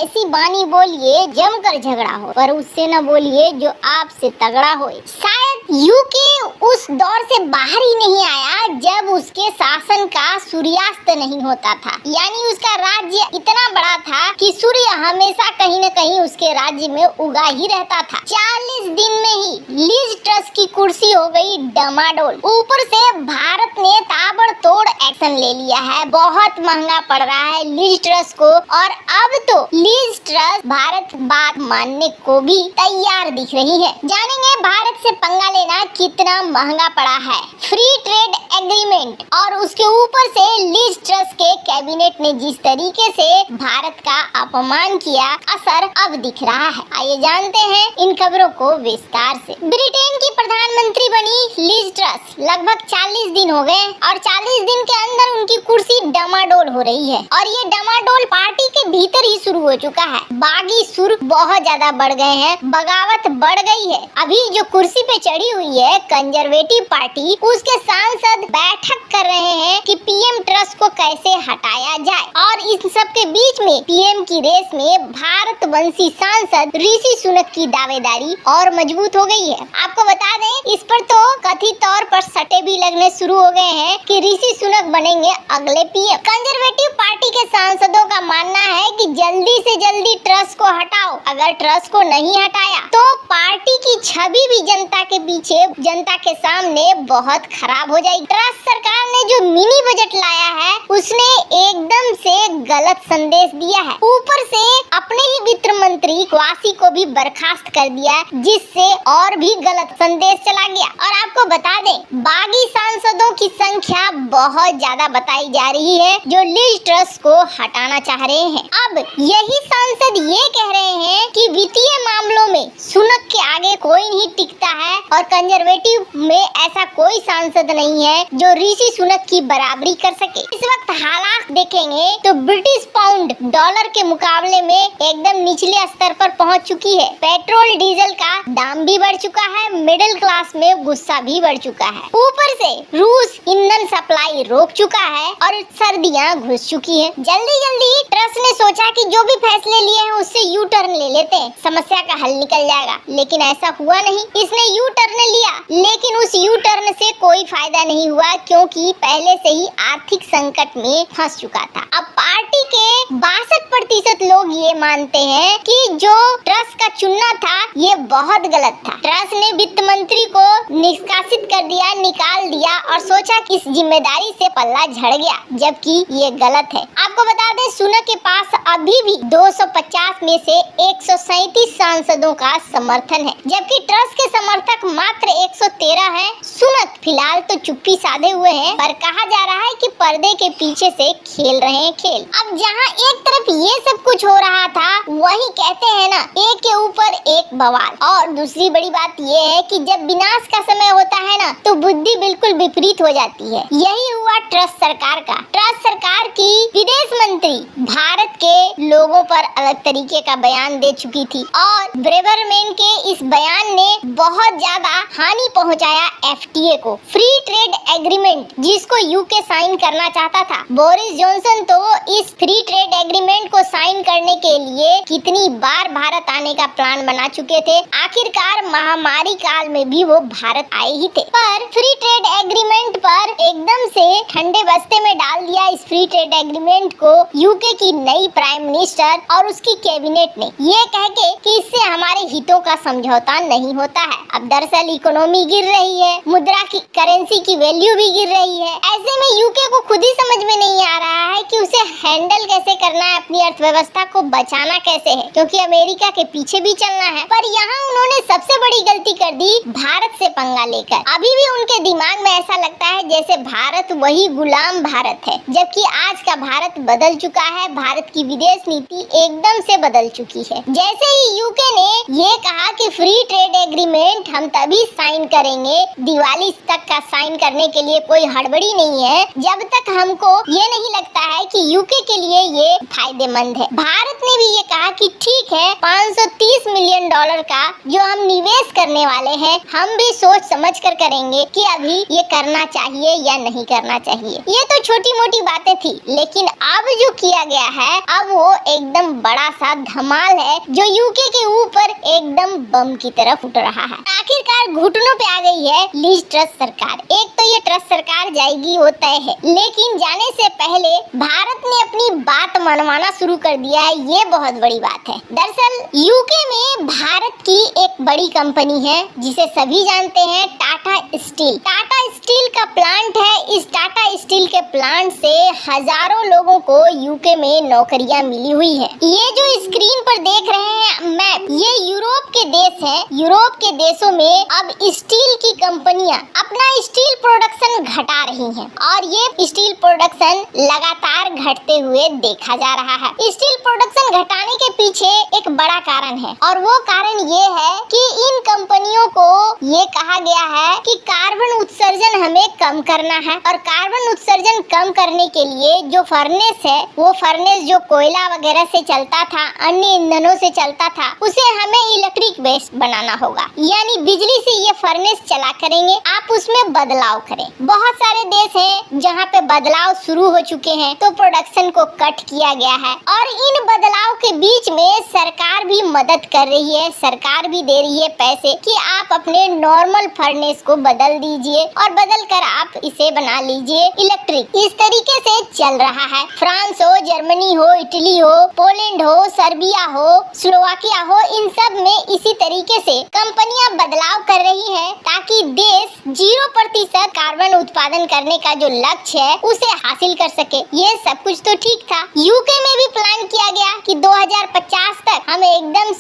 ऐसी बानी बोलिए जमकर झगड़ा हो, पर उससे न बोलिए जो आपसे तगड़ा हो। शायद यूके उस दौर से बाहर ही नहीं आया जब उसके शासन का सूर्यास्त नहीं होता था, यानी उसका राज्य इतना बड़ा था कि सूर्य हमेशा कहीं न कहीं उसके राज्य में उगा ही रहता था। 40 दिन में ही लिज ट्रस की कुर्सी हो गई डमाडोल। ऊपर से भारत ने ताबड़तोड़ एक्शन ले लिया है, बहुत महंगा पड़ रहा है लिज ट्रस को, और अब तो लिज ट्रस भारत बात मानने को भी तैयार दिख रही है। जानेंगे भारत से पंगा लेना कितना महंगा पड़ा है। फ्री ट्रेड एग्रीमेंट और उसके ऊपर से लिज ट्रस के कैबिनेट ने जिस तरीके से भारत का अपमान किया, असर अब दिख रहा है। आइए जानते हैं इन खबरों को विस्तार से। ब्रिटेन की प्रधानमंत्री बनी लिज ट्रस, लगभग 40 दिन हो गए और 40 दिन के अंदर उनकी कुर्सी डमाडोल हो रही है, और ये डमाडोल पार्टी के भीतर ही शुरू हो चुका है। बागी सुर बहुत ज्यादा बढ़ गए हैं, बगावत बढ़ गई है। अभी जो कुर्सी पे चढ़ी हुई है कंजर्वेटिव पार्टी, उसके सांसद बैठक कर रहे हैं कि पीएम ट्रस को कैसे हटाया जाए, और इस सब के बीच में पीएम की रेस में भारतवंशी सांसद ऋषि सुनक की दावेदारी और मजबूत हो गई है। आपको बता दें, इस पर तो कथित तौर पर सटे भी लगने शुरू हो गए हैं कि ऋषि सुनक बनेंगे अगले पीएम। कंजर्वेटिव पार्टी के सांसदों का मानना है कि जल्दी से जल्दी ट्रस को हटाओ। अगर ट्रस को नहीं हटाया तो पार्टी की छवि भी जनता के पीछे, जनता के सामने बहुत खराब हो जाएगी। ट्रस सरकार ने जो मिनी बजट लाया है उसने एकदम से गलत संदेश दिया है। ऊपर से अपने ही वित्त मंत्री क्वासी को भी बर्खास्त कर दिया, जिससे और भी गलत संदेश चला गया। और आपको बता दें, बागी सांसदों की संख्या बहुत ज्यादा बताई जा रही है जो लिज ट्रस को हटाना चाह रहे हैं। अब यही सांसद ये कह रहे हैं कि वित्तीय मामलों में सुनक के आगे कोई नहीं टिकता है, और कंजर्वेटिव में ऐसा कोई सांसद नहीं है जो ऋषि सुनक की बराबरी कर सके। इस वक्त हालात देखेंगे तो ब्रिटिश पाउंड डॉलर के मुकाबले में एकदम निचले स्तर पर पहुंच चुकी है। पेट्रोल डीजल का दाम भी बढ़ चुका है, मिडिल क्लास में गुस्सा भी बढ़ चुका है। ऊपर से रूस ईंधन सप्लाई रोक चुका है और सर्दियां घुस चुकी है। जल्दी जल्दी ट्रस ने सोचा कि जो भी फैसले लिए हैं उससे यू टर्न ले लेते हैं, समस्या का हल निकल जाएगा, लेकिन ऐसा हुआ नहीं। इसने यू टर्न लिया, लेकिन उस यू टर्न से कोई फायदा नहीं हुआ, क्योंकि पहले से ही आर्थिक संकट में फंस चुका था। अब पार्टी के 62% लोग ये मानते हैं कि जो ट्रस का चुनना था ये बहुत गलत था। ट्रस ने वित्त मंत्री को निष्कासित कर दिया, निकाल दिया, और सोचा कि इस जिम्मेदारी से पल्ला झड़ गया, जबकि ये गलत है। आपको बता दें, सुनक के पास अभी भी 250 में से 137 सांसदों का समर्थन है, जबकि ट्रस के समर्थक मात्र 113 हैं। सुनक फिलहाल तो चुप्पी साधे हुए हैं, पर कहा जा रहा है कि पर्दे के पीछे से खेल रहे हैं खेल। अब जहां एक तरफ ये सब कुछ हो रहा था, वही कहते हैं ना, एक के ऊपर एक बवाल। और दूसरी बड़ी बात ये है कि जब विनाश का समय होता है ना, तो बुद्धि बिल्कुल विपरीत हो जाती है। यही हुआ ट्रस सरकार का। ट्रस सरकार की विदेश मंत्री भारत के लोगों पर अलग तरीके का बयान दे चुकी थी, और ब्रेवरमैन के इस बयान ने बहुत ज्यादा हानि पहुंचाया एफटीए को, फ्री ट्रेड एग्रीमेंट, जिसको यूके साइन करना चाहता था। बोरिस जॉनसन तो इस फ्री ट्रेड एग्रीमेंट को साइन करने के लिए कितनी बार भारत आने का प्लान बना चुके थे। आखिरकार महामारी काल में भी वो भारत आए ही थे, पर फ्री ट्रेड एग्रीमेंट पर एकदम से ठंडे बस्ते में डाल दिया इस फ्री ट्रेड एग्रीमेंट को यूके की नई प्राइम मिनिस्टर और उसकी कैबिनेट ने, ये कह के कि इससे हमारे हितों का समझौता नहीं होता है। अब दरअसल इकोनॉमी गिर रही है, मुद्रा की करेंसी की वैल्यू भी गिर रही है। ऐसे में यूके को खुद ही समझ में नहीं आ रहा है कि उसे हैंडल कैसे करना है, अपनी अर्थव्यवस्था को बचाना कैसे है, क्योंकि अमेरिका के पीछे भी चलना है। पर यहाँ उन्होंने सबसे बड़ी गलती कर दी भारत से पंगा लेकर। अभी भी उनके दिमाग में ऐसा लगता है जैसे भारत वही गुलाम भारत है, जबकि आज का भारत बदल चुका है। भारत की विदेश नीति एकदम से बदल चुकी है। जैसे ही यूके ने ये कहा कि फ्री ट्रेड एग्रीमेंट हम तभी साइन करेंगे, दिवाली तक का साइन करने के लिए कोई हड़बड़ी नहीं है, जब तक हमको ये नहीं लगता है कि यूके के लिए ये फायदेमंद है। भारत ने भी ये कहा कि ठीक है, 530 मिलियन डॉलर का जो हम निवेश करने वाले हैं, हम भी सोच समझ कर करेंगे कि अभी ये करना चाहिए या नहीं करना चाहिए। ये तो छोटी मोटी बातें थी, लेकिन अब जो किया गया है, अब वो एकदम बड़ा सा धमाल है जो यूके के ऊपर एकदम बम की तरह फूट रहा है। आखिरकार घुटनों पे आ गई है लिज ट्रस सरकार। एक तो ये ट्रस सरकार जाएगी वो तय है, लेकिन जाने से पहले भारत ने अपनी बात मनवाना शुरू कर दिया है, ये बहुत बड़ी बात है। दरअसल यूके में भारत की एक बड़ी कंपनी है जिसे सभी जानते हैं, टाटा स्टील। टाटा स्टील का प्लांट है। इस टाटा स्टील के प्लांट से हजारों लोगों को यूके में नौकरियां मिली हुई है। ये जो स्क्रीन पर देख रहे हैं मैप, ये यूरोप के देश है। यूरोप के देशों में अब स्टील की कंपनियां अपना स्टील प्रोडक्शन घटा रही हैं और ये स्टील प्रोडक्शन लगातार घटते हुए देखा जा रहा है। स्टील प्रोडक्शन घटाने के पीछे एक बड़ा कारण है और वो कारण ये है कि इन कंपनियों को ये कहा गया है कि कार्बन उत्सर्जन हमें कम करना है और कार्बन उत्सर्जन कम करने के लिए जो फर्नेस है, वो फर्नेस जो कोयला वगैरह से चलता था, अन्य ईंधनों से चलता था, उसे हमें इलेक्ट्रिक बेस्ड बनाना होगा, यानी बिजली से ये फर्नेस चला करेंगे। आप उसमें बदलाव करें। बहुत सारे देश हैं जहाँ पे बदलाव शुरू हो चुके हैं, तो प्रोडक्शन को कट किया गया है और इन बदलाव के बीच में सरकार भी मदद कर रही है। सरकार भी दे रही है पैसे कि आप अपने नॉर्मल फर्नेस को बदल दीजिए और बदल कर आप इसे बना लीजिए इलेक्ट्रिक। इस तरीके से चल रहा है। फ्रांस हो, जर्मनी हो, इटली हो, पोलैंड हो, सर्बिया हो, स्लोवाकिया हो, इन सब में इसी तरीके से कंपनियां बदलाव कर रही है ताकि देश 0% कार्बन उत्पादन करने का जो लक्ष्य है उसे हासिल कर सके। ये सब कुछ तो ठीक था। यूके में भी प्लान किया गया कि 2050 तक हम एकदम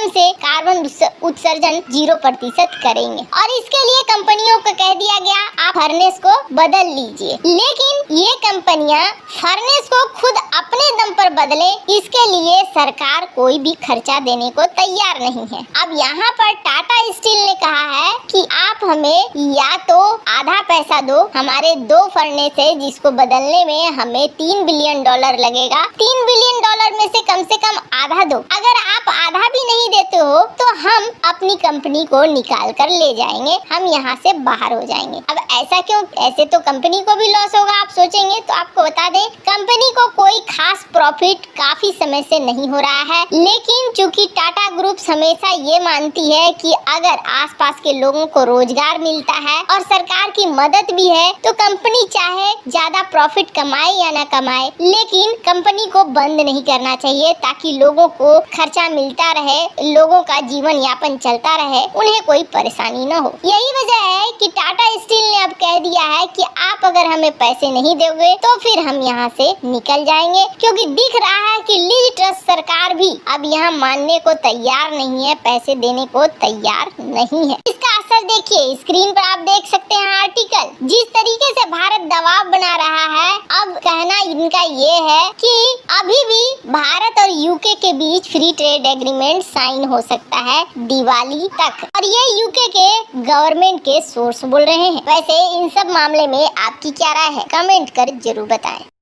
से कार्बन उत्सर्जन 0% करेंगे और इसके लिए कंपनियों को कह दिया गया आप फर्नेस को बदल लीजिए। लेकिन ये कंपनियां फर्नेस को खुद अपने दम पर बदले, इसके लिए सरकार कोई भी खर्चा देने को तैयार नहीं है। अब यहाँ पर टाटा स्टील ने कहा है कि आप हमें या तो आधा पैसा दो, हमारे 2 फर्नेस है जिसको बदलने में हमें $3 बिलियन लगेगा। $3 बिलियन में से कम आधा दो। अगर आप आधा भी नहीं देते हो तो हम अपनी कंपनी को निकाल कर ले जाएंगे, हम यहाँ से बाहर हो जाएंगे। अब ऐसा क्यों? ऐसे तो कंपनी को भी लॉस होगा, आप सोचेंगे। तो आपको बता दें, कंपनी को कोई खास प्रॉफिट काफी समय से नहीं हो रहा है, लेकिन चूंकि टाटा ग्रुप हमेशा ये मानती है कि अगर आसपास के लोगों को रोजगार मिलता है और सरकार की मदद भी है तो कंपनी चाहे ज्यादा प्रॉफिट कमाए या ना कमाए, लेकिन कंपनी को बंद नहीं करना चाहिए ताकि लोगों को खर्चा मिलता रहे, लोगों का जीवन यापन चलता रहे, उन्हें कोई परेशानी न हो। यही वजह है कि टाटा स्टील ने अब कह दिया है कि आप अगर हमें पैसे नहीं दोगे तो फिर हम यहाँ से निकल जाएंगे, क्योंकि दिख रहा है कि लिज ट्रस सरकार भी अब यहाँ मानने को तैयार नहीं है, पैसे देने को तैयार नहीं है। इसका असर देखिए, स्क्रीन पर आप देख सकते हैं आर्टिकल। जिस तरीके से भारत दबाव बना रहा है, अब कहना इनका ये है कि अभी भी भारत और यूके के बीच फ्री ट्रेड एग्रीमेंट साइन हो सकता है दिवाली तक, और ये यूके के गवर्नमेंट के सोर्स बोल रहे हैं। वैसे इन सब मामले में आपकी क्या राय है, कमेंट कर जरूर बताएं।